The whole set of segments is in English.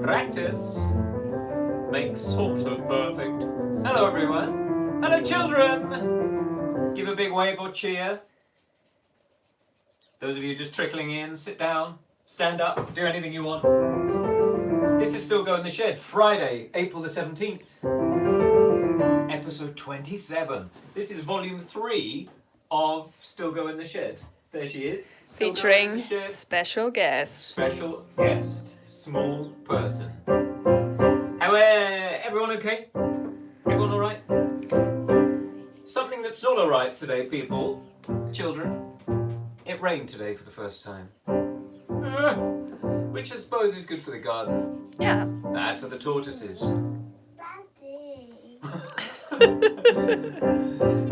Practice makes sort of perfect. Hello everyone. Hello children. Give a big wave or cheer. Those of you just trickling in, sit down, stand up, do anything you want. This is Stilgoe in the Shed, Friday, April the 17th. Episode 27. This is volume 3 of Stilgoe in the Shed. There she is. Featuring special guest. Special guest. Small person. How, everyone okay? Everyone alright? Something that's not alright today, people. Children. It rained today for the first time. Which I suppose is good for the garden. Yeah. Bad for the tortoises.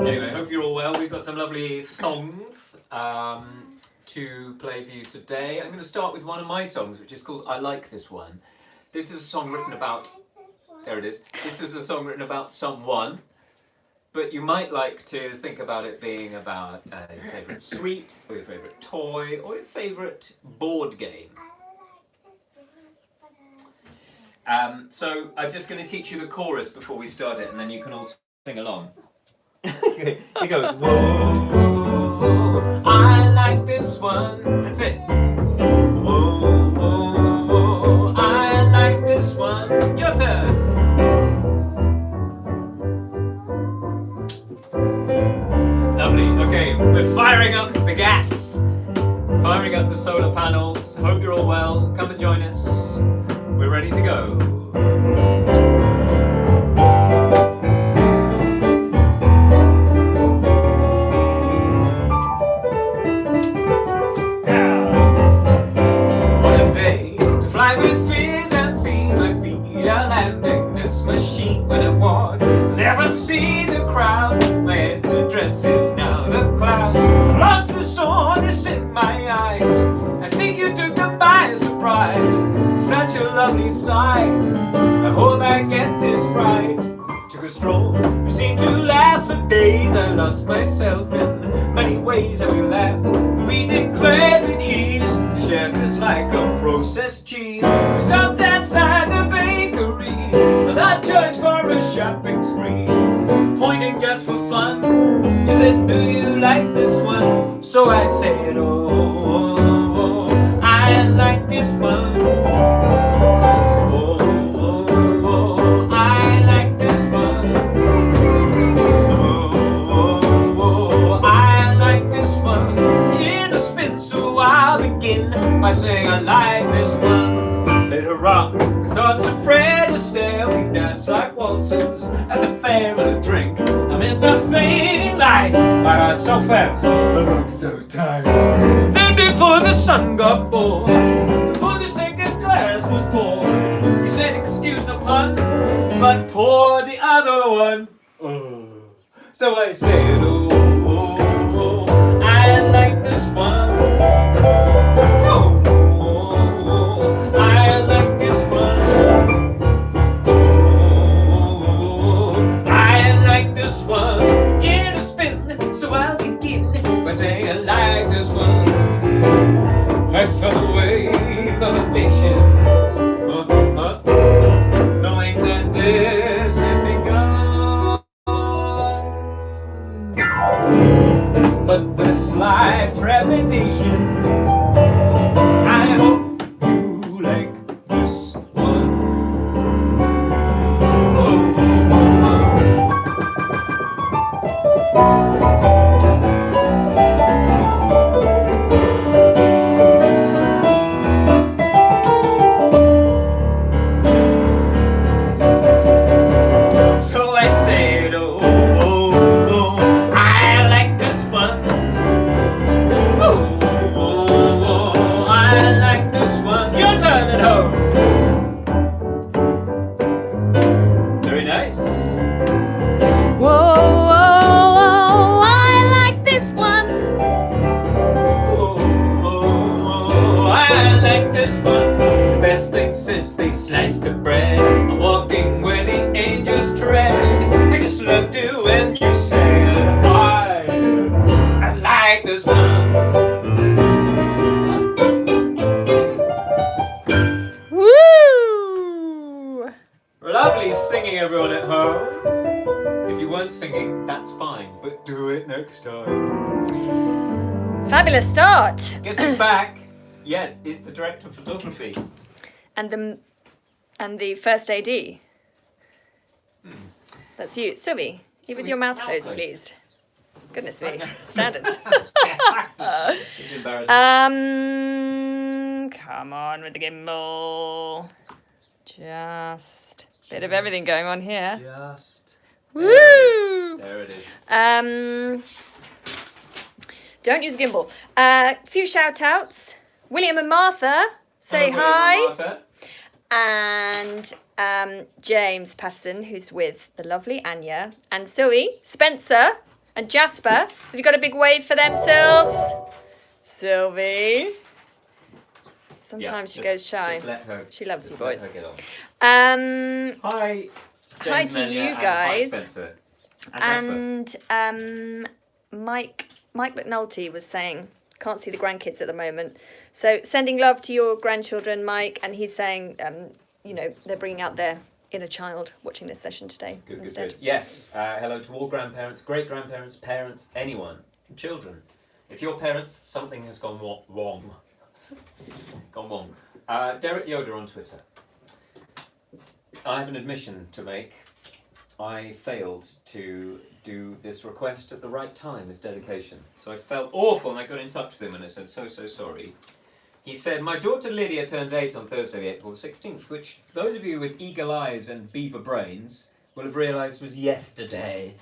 Anyway, hope you're all well. We've got some lovely songs to play for you today. I'm going to start with one of my songs, which is called I Like This One. This is a song written about... There it is. This is a song written about someone, but you might like to think about it being about your favourite sweet, or your favourite toy, or your favourite board game. So I'm just going to teach you the chorus before we start it, and then you can all sing along. It goes, whoa, I like this one. That's it. Whoa, whoa, whoa, I like this one. Your turn. Lovely. Okay, we're firing up the gas. Firing up the solar panels. Hope you're all well. Come and join us. We're ready to go. What a day to fly with fears and see my feet are landing this machine when I walk. Never see the crowds, my head's addresses now the clouds. I've lost the soreness in my eyes. I think you took them by surprise. Such a lovely sight. I hope I get this right. Took a stroll, we seemed to last for days. I lost myself in many ways, and we laughed. We declared with ease, we shared just like a processed cheese. We stopped outside the bakery, and I choice for a shopping spree. Pointing just for fun, you said, do you like this one? So I said, oh, I like this one. Oh, I like this one. Oh, I like this one. In a spin, so I'll begin by saying I like this one. Later on, with thoughts of Fred Astaire, we dance like waltzers at the fair with a drink. Amid the fading light, my heart so fast, my lungs so tight. Then before the sun got bored, before the second glass was poured, he said, excuse the pun, but pour the other one. Oh. So I said, oh, I like this one. Oh, I like this one. Oh, I like this one. In a spin, so I'll begin by saying I like this one. I felt a wave of elation, knowing that this had begun. But with a slight trepidation, I hope you like this one. So I said, oh, I like this one. Oh, I like this one. Your turn at home. Very nice. Whoa, whoa, whoa, I like this one. Oh, I like this one. The best thing since they sliced the bread. I'm walking where the angels tread. I just loved you when you said I like this one. Woo! everyone at home. If you weren't singing, that's fine, but do it next time. Fabulous start. Guess who's back? Yes, it's the director of photography. And the first AD. That's you. Sylvie, you with your mouth closed, please. Goodness me. Standards. It's embarrassing. Come on with the gimbal. Just a bit of everything going on here. Just. Woo! There it is. Don't use gimbal. Few shout outs. William and Martha say Hello, hi. William and Martha. And James Patterson, who's with the lovely Anya, and Zoe, Spencer, and Jasper. Have you got a big wave for themselves? Sylvie. Sometimes she goes shy. Just let her, She loves you let boys. her get on. Hi Hi, to you guys. Hi, Spencer. And Jasper. And Mike McNulty was saying, can't see the grandkids at the moment. So sending love to your grandchildren, Mike, and he's saying, they're bringing out their inner child watching this session today instead. Good. Yes, hello to all grandparents, great-grandparents, parents, anyone, children. If your parents, something has gone wrong. Derek Yoder on Twitter. I have an admission to make. I failed to do this request at the right time, this dedication. So I felt awful and I got in touch with him and I said, so sorry. He said, my daughter Lydia turns 8 on Thursday, April the 16th, which those of you with eagle eyes and beaver brains will have realised was yesterday.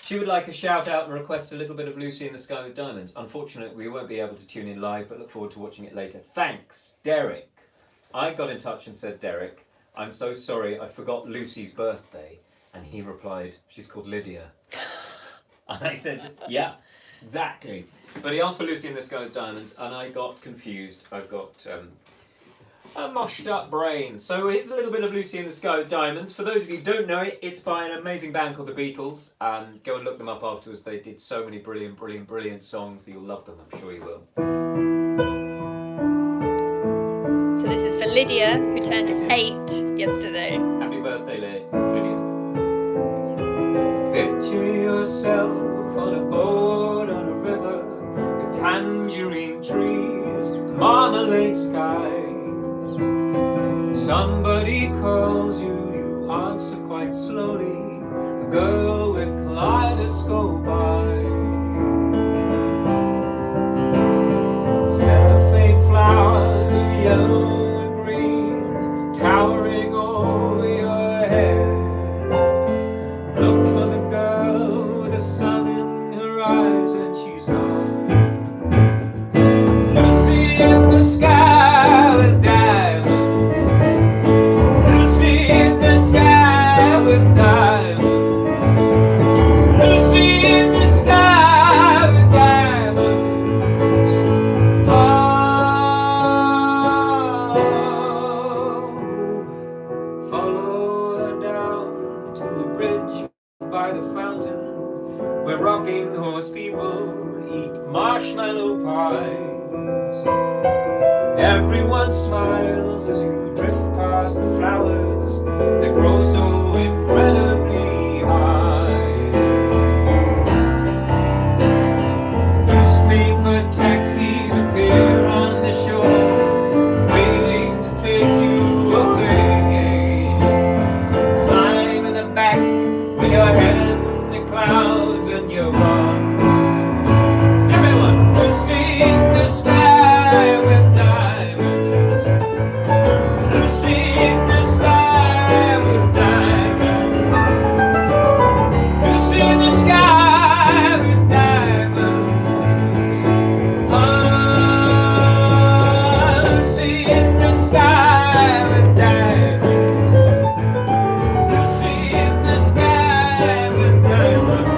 She would like a shout out and request a little bit of Lucy in the Sky with Diamonds. Unfortunately, we won't be able to tune in live, but look forward to watching it later. Thanks, Derek. I got in touch and said, Derek, I'm so sorry, I forgot Lucy's birthday. And he replied, she's called Lydia. And I said, yeah, exactly. But he asked for Lucy in the Sky with Diamonds, and I got confused. I've got a mushed up brain. So here's a little bit of Lucy in the Sky with Diamonds. For those of you who don't know it, it's by an amazing band called the Beatles. Go and look them up afterwards. They did so many brilliant songs that you'll love them. I'm sure you will. So this is for Lydia, who turned 8 yesterday. Happy birthday, Lydia. Picture yourself on a boat on a river with tangerine trees, marmalade skies. Somebody calls you, you answer quite slowly. The girl with kaleidoscope eyes. Cellophane flowers of yellow and green, towering over your head. Look for the girl with the sun in her eyes and she's gone. Lucy in the sky with diamonds. Lucy in the sky with diamonds. Lucy in the sky with diamonds. Oh, follow her down to a bridge by the fountain where rocking horse people eat marshmallow pies. Everyone smiles as you drift past the flowers that grow so incredibly high. Newspaper taxis appear on the shore, waiting to take you away. Climb in the back with your head in the clouds and you're gone. Everyone, Lucy in the sky with diamonds. Lucy in the sky with diamonds. Lucy in the sky with diamonds. Ah, Lucy in the sky with diamonds. Lucy in the sky with diamonds.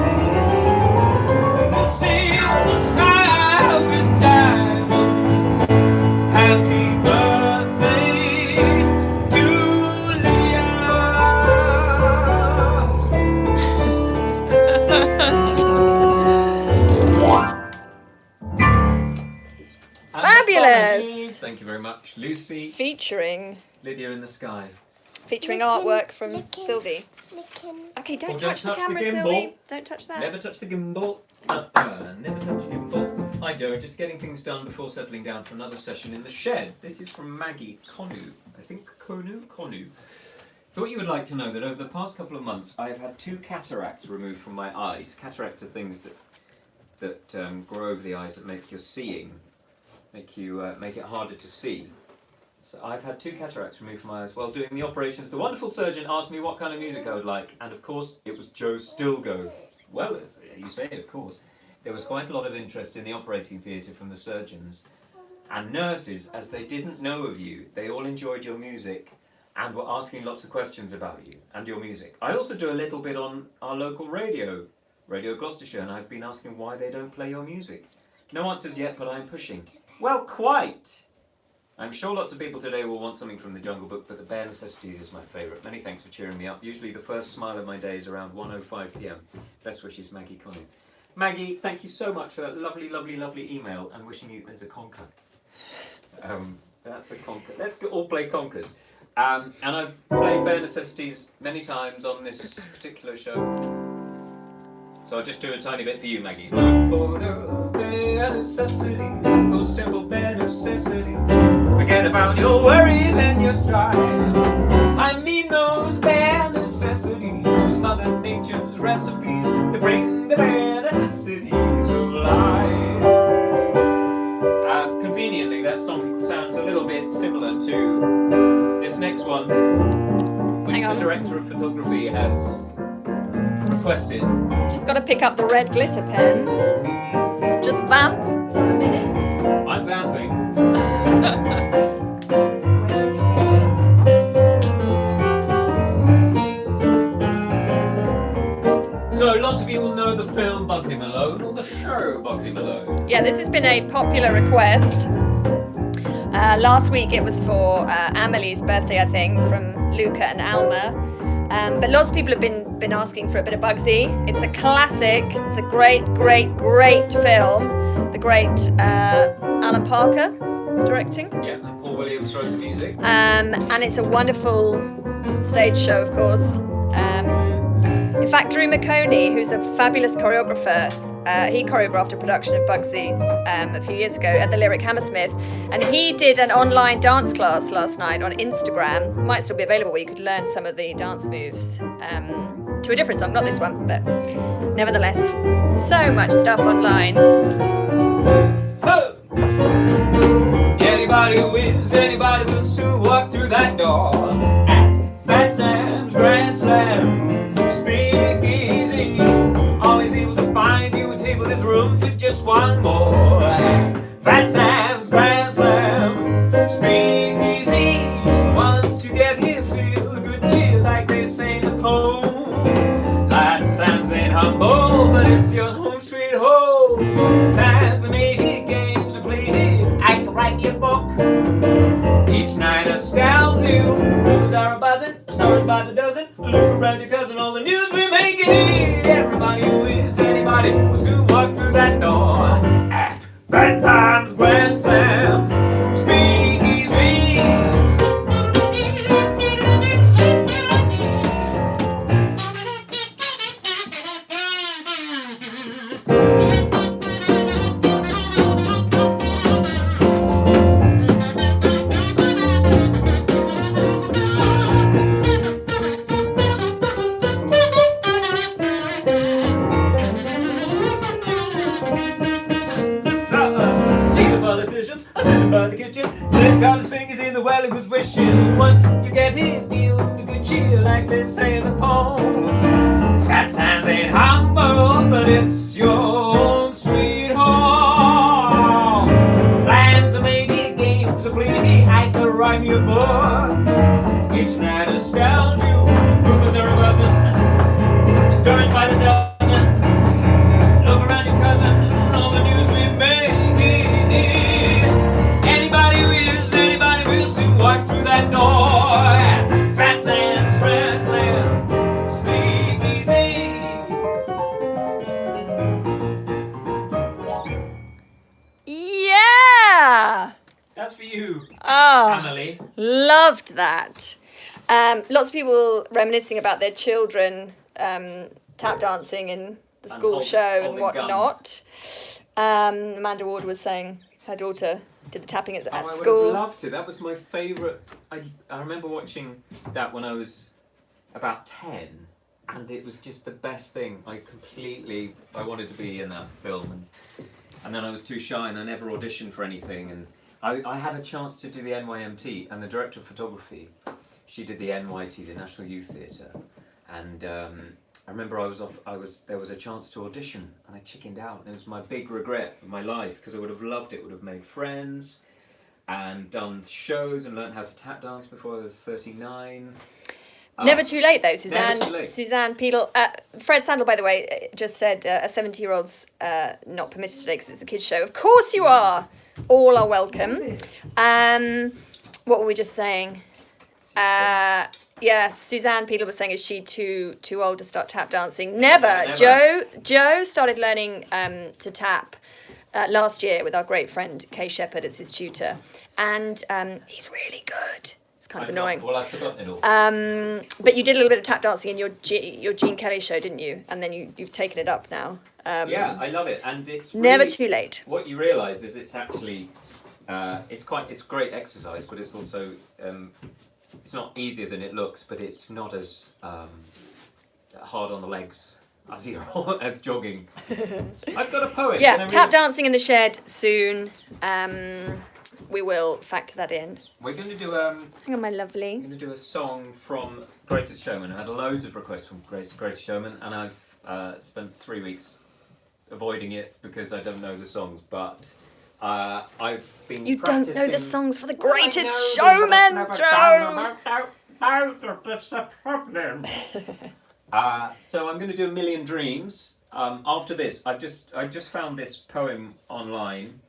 Lucy in the sky with diamonds. Happy birthday to Lydia. Fabulous. Apologies. Thank you very much, Lucy. Featuring Lydia in the sky. featuring Licking, artwork from licking. Sylvie. Licking. Okay, don't Oh, touch the camera, gimbal. Sylvie. Don't touch that. Never touch the gimbal. Never touch the gimbal. Hi Joe, just getting things done before settling down for another session in the shed. This is from Maggie Konu. I think Konu. Thought you would like to know that over the past couple of months I have had 2 cataracts removed from my eyes. Cataracts are things that grow over the eyes that make your seeing, make it harder to see. So I've had 2 cataracts removed from my eyes. While doing the operations, the wonderful surgeon asked me what kind of music I would like, and of course it was Joe Stilgoe. Well, you say of course. There was quite a lot of interest in the operating theatre from the surgeons and nurses, as they didn't know of you. They all enjoyed your music and were asking lots of questions about you and your music. I also do a little bit on our local Radio Gloucestershire, and I've been asking why they don't play your music. No answers yet, but I'm pushing. Well, quite! I'm sure lots of people today will want something from the Jungle Book, but The Bare Necessities is my favourite. Many thanks for cheering me up. Usually the first smile of my day is around 1:05 p.m. Best wishes, Maggie Connie. Maggie, thank you so much for that lovely, lovely, lovely email, and wishing you as a conker. That's a conker. Let's all play conkers. And I've played Bare Necessities many times on this particular show. So I'll just do a tiny bit for you, Maggie. For the bare necessities, those simple bare necessities. Forget about your worries and your strife. I mean those bare necessities, those Mother Nature's recipes that bring the bare necessities of life. Conveniently, that song sounds a little bit similar to this next one, which the director of photography has requested. Just got to pick up the red glitter pen. Just vamp for a minute. I'm vamping. So lots of you will know the film Bugsy Malone or the show Bugsy Malone. Yeah, this has been a popular request. Last week it was for Amelie's birthday, I think, from Luca and Alma. But lots of people have been asking for a bit of Bugsy. It's a classic. It's a great, great, great film. The great Alan Parker directing. Yeah, and Paul Williams wrote the music. And it's a wonderful stage show, of course. In fact, Drew McConey, who's a fabulous choreographer, he choreographed a production of Bugsy a few years ago at the Lyric Hammersmith, and he did an online dance class last night on Instagram. Might still be available, where you could learn some of the dance moves to a different song, not this one, but nevertheless, so much stuff online. Ho! Anybody who wins, anybody will soon walk through that door. At Fat Sam's Grand Slam. Speak easy, always able to find you a table. There's room for just one more. Fat Sam's Grand Slam. Speak easy, once you get here, feel the good cheer, like they say in the poem. Fat Sam's ain't humble, but it's your home sweet home. Plans are made here, games are played here. I can write your book. Each night astound you. Rumors are a buzzing, stories by the dozen. Look around your cousin, all the news we're making here. Everybody who is anybody will soon walk through that door. At Fat Times Grand Slam. Speak easy. By the kitchen, Slim got his fingers in the well, he was wishing. Once you get here, feel the good cheer, like they say in the poem. Fat Sam's ain't humble, but it's your own sweet home. Plans are made here, games are played here. I could write me a book. Each night astound you, rumors are buzzing, stories by the dozen. Look around your cousin, all the news we make. Walk through that door. Fat Sam's Grand Slam. Speak easy. Yeah! That's for you, Oh, Emily. loved that. Lots of people reminiscing about their children tap dancing in the school show and holding whatnot. Amanda Ward was saying her daughter did the tapping at I would school. have loved to. That was my favourite. I remember watching that when I was about 10, and it was just the best thing. I wanted to be in that film, and then I was too shy and I never auditioned for anything. And I had a chance to do the NYMT, and the director of photography, she did the NYT, the National Youth Theatre, and I remember there was a chance to audition, and I chickened out. And it was my big regret of my life, because I would have loved it. Would have made friends, and done shows, and learned how to tap dance before I was 39. Never too late though, Suzanne. Never too late. Suzanne Peedle. Fred Sandel, by the way, just said a 70-year-old's not permitted today because it's a kids' show. Of course you are. All are welcome. What were we just saying? Yes, Suzanne Peedle was saying, is she too old to start tap dancing? Never. Joe started learning to tap last year with our great friend Kay Shepherd as his tutor, and he's really good. It's kind of annoying. Well, I've forgotten it all. But you did a little bit of tap dancing in your Gene Kelly show, didn't you? And then you've taken it up now. Yeah, I love it, and it's never really, too late. What you realise is it's actually it's great exercise, but it's also it's not easier than it looks, but it's not as hard on the legs as jogging. I've got a poem. Yeah, tap dancing in the shed soon. We will factor that in. We're going to do Hang on, my lovely. I'm going to do a song from Greatest Showman. I had loads of requests from Greatest Showman, and I've spent 3 weeks avoiding it because I don't know the songs, but I've been You practicing. don't know the songs for the Greatest Showman, Joe! That's a problem. So I'm going to do A Million Dreams. After this, I just found this poem online,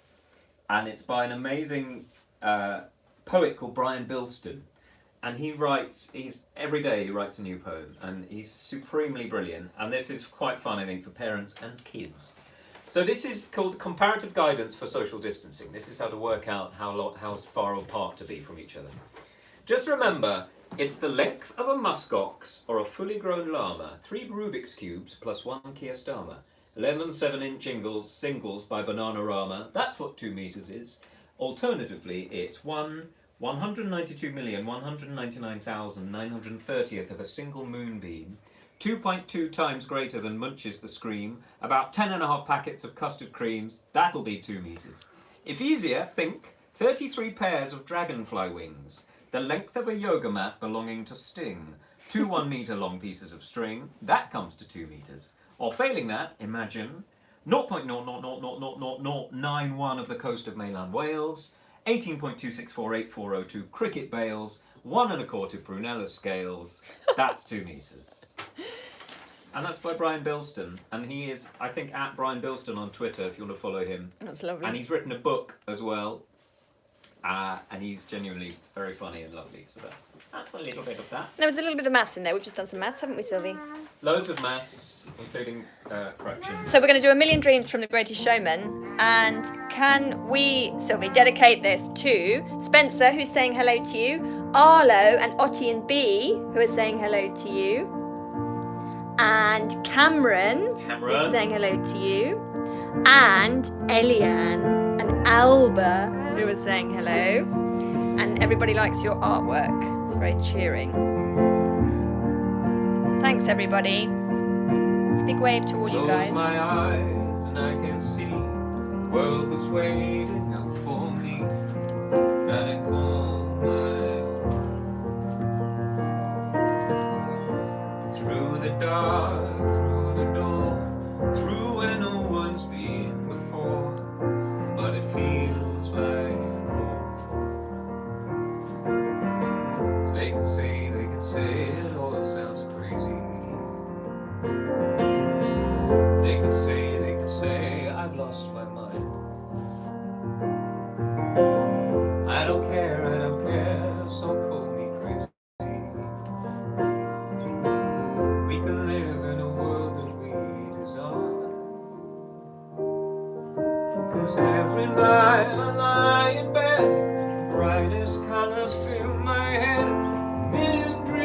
and it's by an amazing poet called Brian Bilston, and every day he writes a new poem, and he's supremely brilliant. And this is quite fun, I think, for parents and kids. So this is called Comparative Guidance for Social Distancing. This is how to work out how far apart to be from each other. Just remember, it's the length of a muskox or a fully grown llama, 3 Rubik's Cubes plus 1 Kiastama, 11 7-inch singles by Bananarama. That's what 2 meters is. Alternatively, it's 199,199,930th of a single moonbeam, 2.2 times greater than Munch's The Scream, about 10.5 packets of custard creams. That'll be 2 meters. If easier, think 33 pairs of dragonfly wings, the length of a yoga mat belonging to Sting, 2 1-meter long pieces of string. That comes to 2 meters. Or failing that, imagine 0.0000091 of the coast of mainland Wales, 18.2648402 cricket bales, 1 1/4 Brunella scales. That's 2 meters. And that's by Brian Bilston, and he is, I think, at Brian Bilston on Twitter if you want to follow him. That's lovely. And he's written a book as well, and he's genuinely very funny and lovely. So that's a little bit of that. There was a little bit of maths in there. We've just done some maths, haven't we, Sylvie? Loads of maths, including fractions. So we're going to do A Million Dreams from The Greatest Showman. And can we, Sylvie, dedicate this to Spencer, who's saying hello to you, Arlo and Ottie and B, who are saying hello to you, and Cameron is saying hello to you, and Eliane and Alba, who are saying hello. And everybody likes your artwork. It's very cheering. Thanks, everybody. Big wave to all you guys. Close my eyes and I can see the world was waiting up for me. And I call my own. Through the dark, through the door, through where no one's been before, but it feels like home. They can say it all sounds crazy. They can say I've lost my mind. I don't care, so call me crazy. We can live in a world that we desire. 'Cause every night I lie in bed, brightest colors fill my head. A million dreams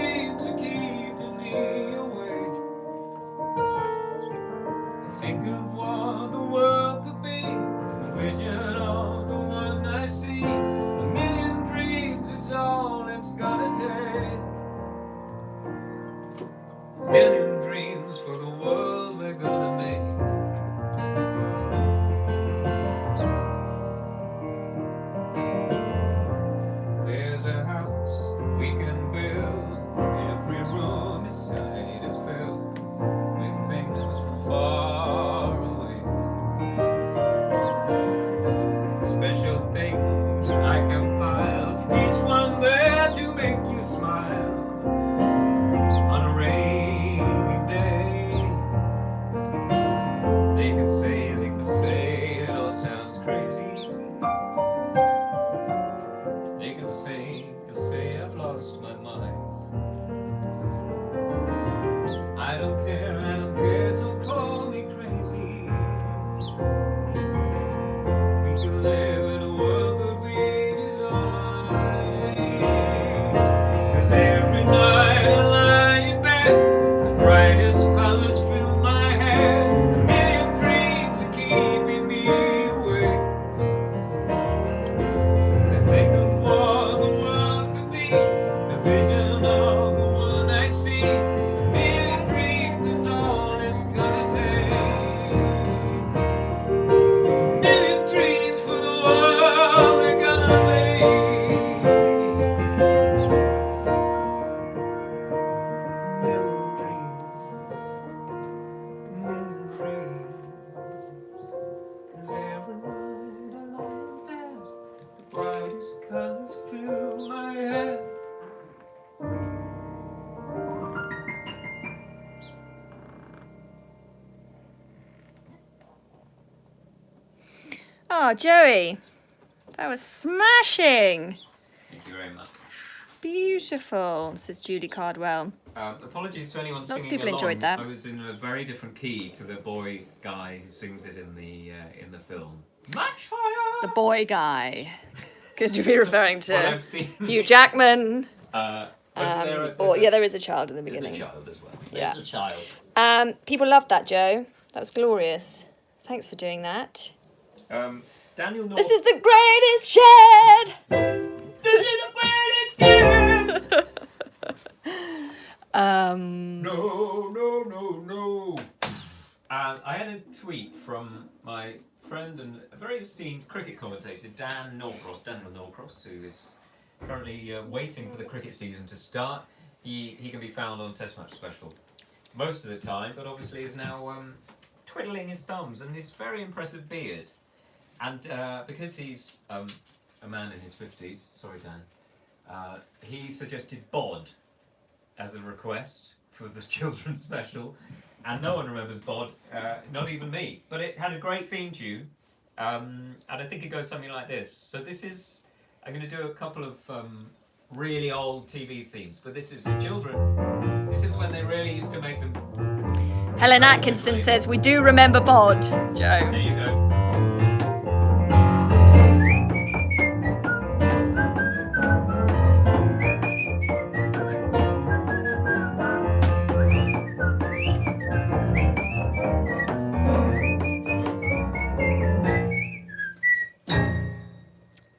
a smile on a rainy day. They could say it all sounds crazy. They can say I've lost my mind. I don't care, so call me crazy. We can live in a world that we design. 'Cause every night I lie in bed, the brightest colors fill my head. A million dreams are keeping me awake. I think of what the world could be, a vision of the one I see. A million dreams is all it's gonna take. A million dreams for the world we're gonna make. A million dreams. 'Cause every night I lie in bed, the brightest colors fill my head. Oh, Joey, that was smashing. Thank you very much. Beautiful, says Judy Cardwell. Apologies to anyone Lots of singing people along. enjoyed that. I was in a very different key to the boy guy who sings it in the film. Much higher. The boy guy. Could you be referring to Well, I've seen. Hugh Jackman? Wasn't There is a child in the there's beginning. a child as well. Yeah. There's a child. People loved that, Joe. That was glorious. Thanks for doing that. Daniel North. This is the greatest shed. This is the greatest shed. No. I had a tweet from my friend and a very esteemed cricket commentator, Daniel Norcross, who is currently waiting for the cricket season to start. He can be found on Test Match Special most of the time, but obviously is now twiddling his thumbs and his very impressive beard. And because he's a man in his 50s, sorry Dan, he suggested Bod as a request for the children's special, and no one remembers Bod, not even me. But it had a great theme tune, and I think it goes something like this. So this is, I'm going to do a couple of really old TV themes, but this is children. This is when they really used to make them. Helen Atkinson says, we do remember Bod, Joe. There you go.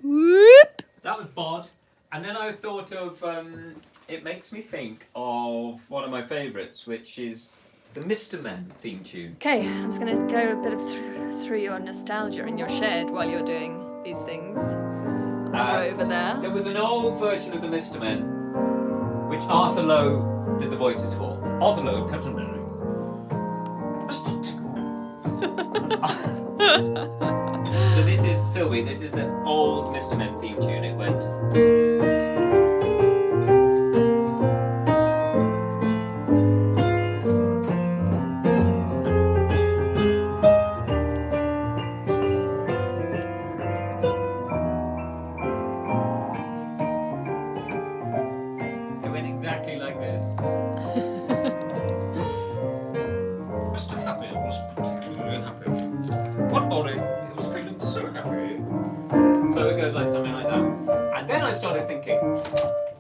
Whoop. That was Bod. And then I thought of, it makes me think of one of my favourites, which is the Mr. Men theme tune. Okay, I'm just going to go a bit of through your nostalgia in your shed while you're doing these things. Over there. There was an old version of the Mr. Men, which Arthur Lowe did the voices for. Arthur Lowe, Captain Mary. Mr. Tickle. So this is Sylvie, this is the old Mr. Men theme tune. It went. It went exactly like this. Mr. Happy was particularly happy. One morning, he was feeling so happy. So it goes like something like that. And then I started thinking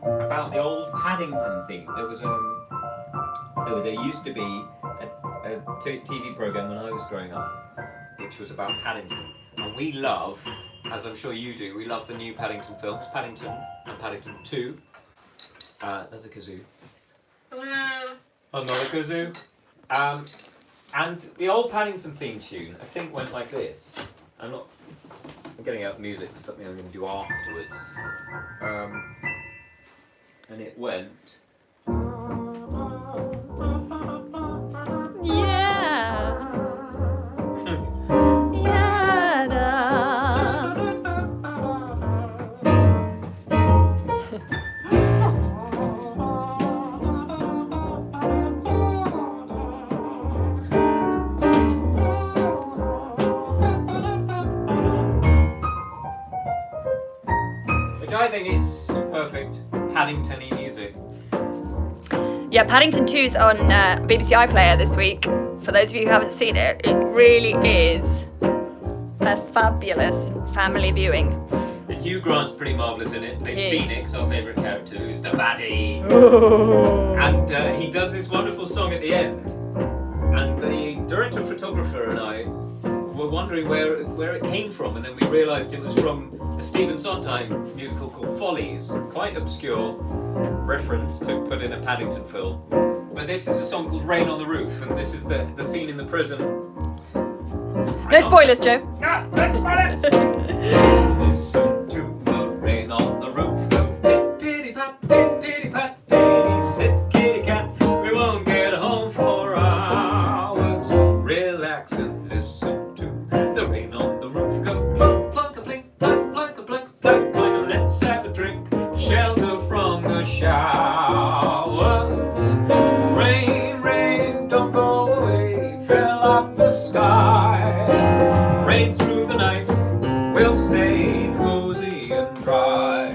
about the old Paddington theme. There was so there used to be a TV program when I was growing up, which was about Paddington. And we love, as I'm sure you do, we love the new Paddington films, Paddington and Paddington 2. There's a kazoo. Another kazoo. And the old Paddington theme tune, I think, went like this. I'm getting out music for something I'm going to do afterwards. And it went. Yeah. Yada. perfect Paddington-y music. Yeah, Paddington 2's on BBC iPlayer this week. For those of you who haven't seen it, it really is a fabulous family viewing. And Hugh Grant's pretty marvellous in it. There's Yeah. Phoenix, our favourite character, who's the baddie. And he does this wonderful song at the end. And the director, photographer and I were wondering where it came from, and then we realised it was from a Stephen Sondheim musical called Follies, quite obscure reference to put in a Paddington film. But this is a song called Rain on the Roof, and this is the scene in the prison. No spoilers, Joe. Ah, don't spoil it! Listen to the rain on the roof, go pit-pitty-pat, pit-pitty-pat, sit kitty cat, we won't get home for hours. Relax and listen to the rain on the roof, go plunk, plunk, a blink, plunk, plunk, a blink, plunk, plunk, let's have a drink, shelter from the showers. Rain, rain, don't go away, fill up the sky. Rain through the night, we'll stay cozy and dry.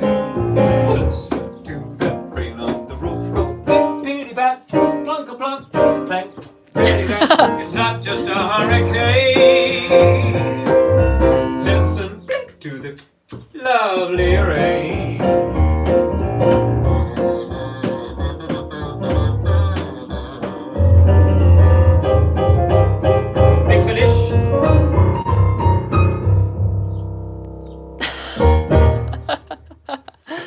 Listen to the rain on the roof, go pit-pitty-pat, plunk a plunk, plank, pitty-pat. It's not just a hurricane. Listen to the lovely rain. Big finish.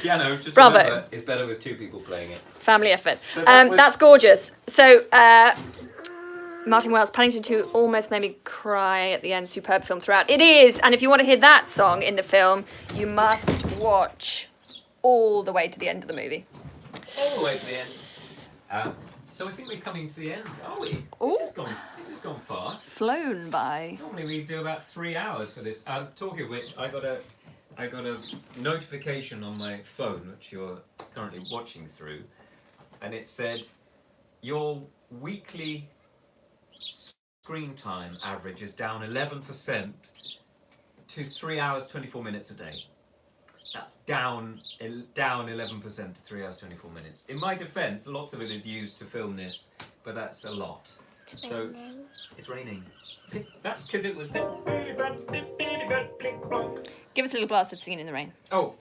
Piano, just Bravo. remember, it's better with two people playing it. Family effort. So that was- That's gorgeous. So, Martin Wells, Paddington 2 almost made me cry at the end. Superb film throughout. It is, and if you want to hear that song in the film, you must watch all the way to the end of the movie. All the way to the end. So I think we're coming to the end, are we? This has gone fast. Flown by. Normally we do about 3 hours for this. Talking of which, I got a notification on my phone, which you're currently watching through, and it said your weekly screen time average is down 11% to 3 hours 24 minutes a day. That's down 11% to 3 hours 24 minutes. In my defence, lots of it is used to film this, but that's a lot. So it's raining. That's because it was. Give us a little blast of Singing in the Rain. Oh.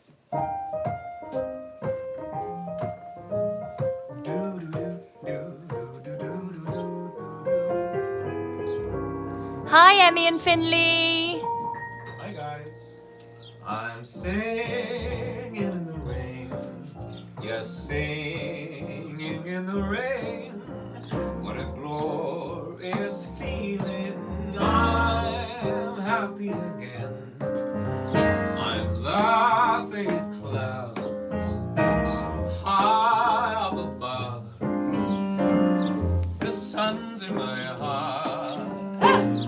Hi, Emmy and Finley. Hi guys. I'm singing in the rain, just singing in the rain. What a glorious feeling. I'm happy again. I'm laughing at clouds so high up above. The sun's in my heart.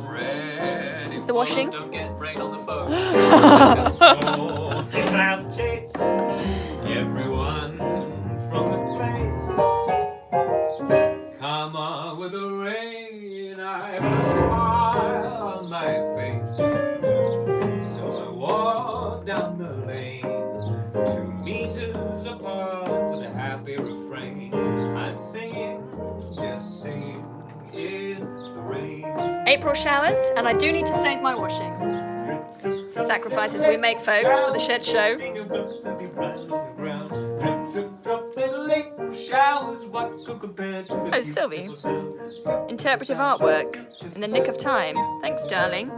Ready. Is the washing? Don't get rain on the phone. The stormy clouds chase everyone from the place. Come on with the rain, I have a smile on my face. So I walk down the lane, 2 meters apart with a happy refrain. I'm singing, just singing in the rain. April showers, and I do need to save my washing. It's the sacrifices we make, folks, for the shed show. Oh, Sylvie. Interpretive artwork in the nick of time. Thanks, darling.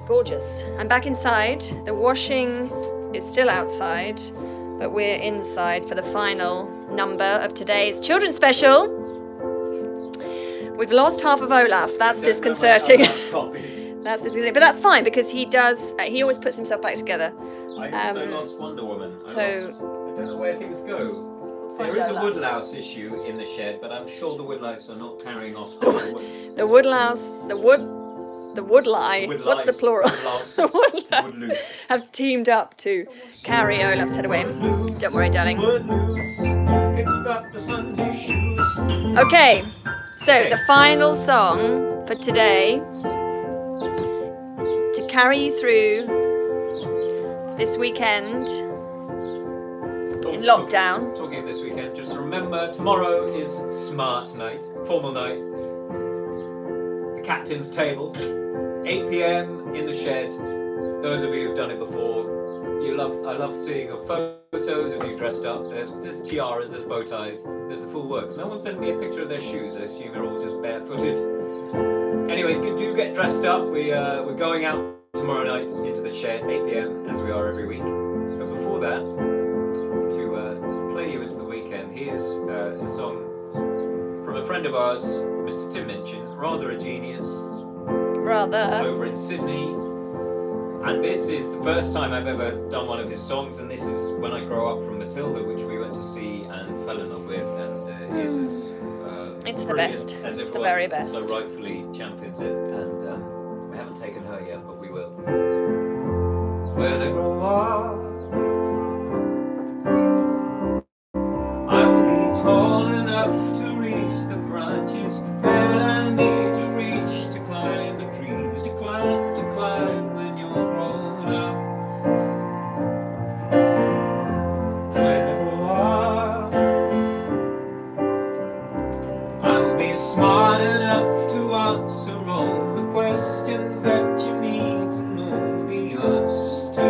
Gorgeous. I'm back inside. The washing is still outside, but we're inside for the final number of today's children's special. We've lost half of Olaf. That's disconcerting. That's disconcerting, but that's fine because he does. He always puts himself back together. I also lost Wonder Woman. I don't know where things go. Find There is a Olaf. woodlouse issue in the shed, but I'm sure the woodlice are not carrying off The woodlouse, the woodlie. What's the plural? The woodlouse Woodlouse. have teamed up to carry Olaf's head away. Don't worry, darling. Woodlouse, kicked off the Sunday shoes. Okay, so the final song for today to carry you through this weekend in lockdown. Talking of this weekend, just remember tomorrow is smart night, formal night. The captain's table, 8 p.m. in the shed. Those of you who've done it before, I love seeing your photos of you dressed up. There's tiaras, there's bow ties, there's the full works. No one sent me a picture of their shoes. I assume they're all just barefooted. Anyway, do get dressed up. We're going out tomorrow night into the shed, 8 p.m. as we are every week. But before that, to play you into the weekend, here's a song from a friend of ours, Mr. Tim Minchin, rather a genius, over in Sydney. And this is the first time I've ever done one of his songs, and this is When I Grow Up from Matilda, which we went to see and fell in love with, and his is it's the best. As it's the very best. So rightfully champions it, and we haven't taken her yet, but we will. When I grow up, I will be tall enough to reach the branches that I need to reach to climb the trees, to climb when you're grown up. When I grow up, I will be smart enough to answer all the questions that you need to know the answers to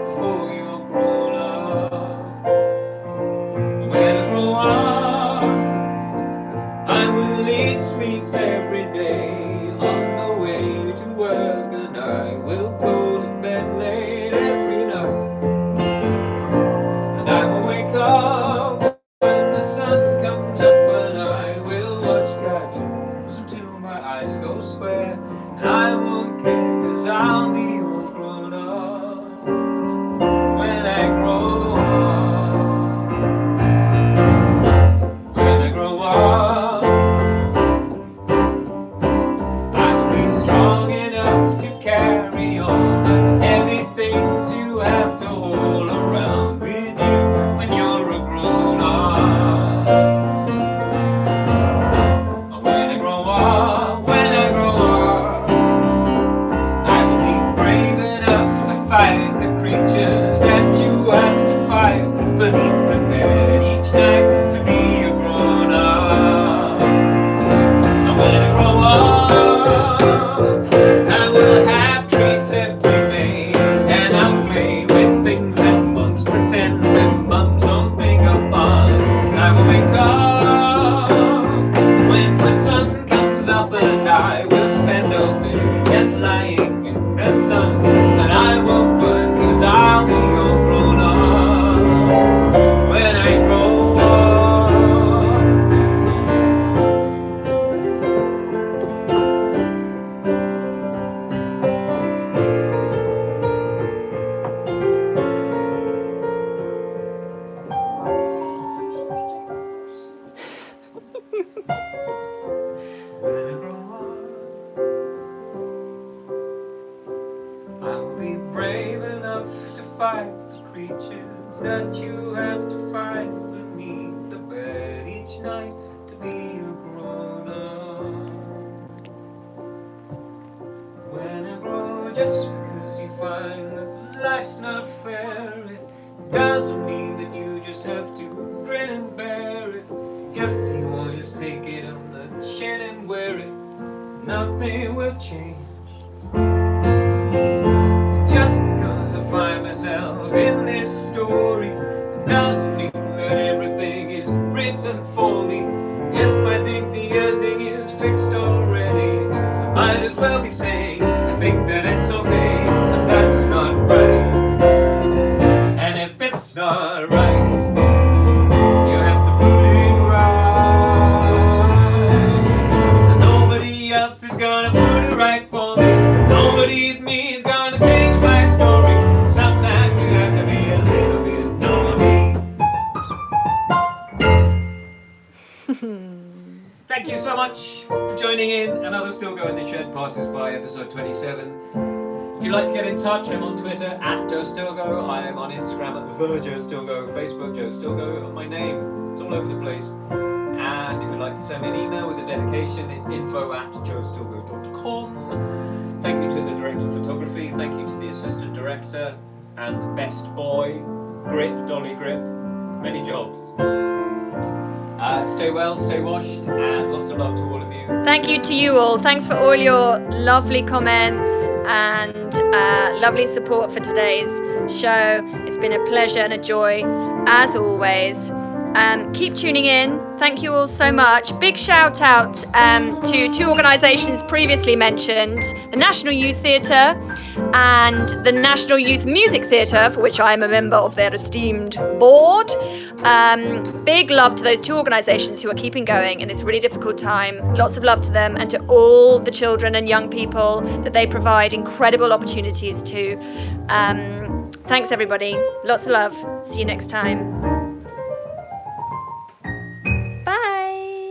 before you're grown up. When I grow up, I will eat sweets every day on the way to work, and I will go to bed late every night. And I will wake up when the sun comes up, and I will watch cartoons until my eyes go square. And I won't care, 'cause I'll be all grown up when I grow up. When I grow up, I will be strong enough to carry on the heavy things you have to haul around with you when you're a grown up. When I grow up, I will be brave enough to fight the creatures that you have to fight beneath the bed each night to be a grown up. When I grow up, I will have treats every day, and I'll play with things that mums pretend that mums don't think of fun. I will wake up when the sun comes up, and I will spend all day just lying in the sun. And I won't work, 'cause I'll be all grown up when I grow up. When I grow up, I will be brave enough to fight the creatures that you have to fight beneath the bed each night to be a grown up. When I grow, just because you find that life's not fair, it doesn't mean that you just have to grin and bear it. If you always take it on the chin and wear it, nothing will change. Just because I find myself in this story doesn't mean that everything is written for me. If I think the ending is fixed already, I might as well be saying I think that it's okay, and that's not right. And if it's not right, you have to put it right. And nobody else is gonna put it right for me. Nobody but me is gonna change my story. Sometimes you have to be a little bit naughty. Thank you so much for joining in. Another Stilgoe in the Shed passes by, episode 27. If you'd like to get in touch, I'm on Twitter at Joe Stilgoe. I'm on Instagram at the Joe Stilgoe, Facebook Joe Stilgoe. My name, it's all over the place. And if you'd like to send me an email with a dedication, it's info@joestilgoe.com. Thank you to the director of photography, thank you to the assistant director, and best boy, Grip, Dolly Grip, many jobs. Stay well, stay washed, and lots of love to all of you. Thank you to you all. Thanks for all your lovely comments and lovely support for today's show. It's been a pleasure and a joy, as always. Keep tuning in. Thank you all so much. Big shout out to two organisations previously mentioned, the National Youth Theatre and the National Youth Music Theatre, for which I am a member of their esteemed board. Big love to those two organisations who are keeping going in this really difficult time. Lots of love to them and to all the children and young people that they provide incredible opportunities to. Thanks everybody. Lots of love. See you next time.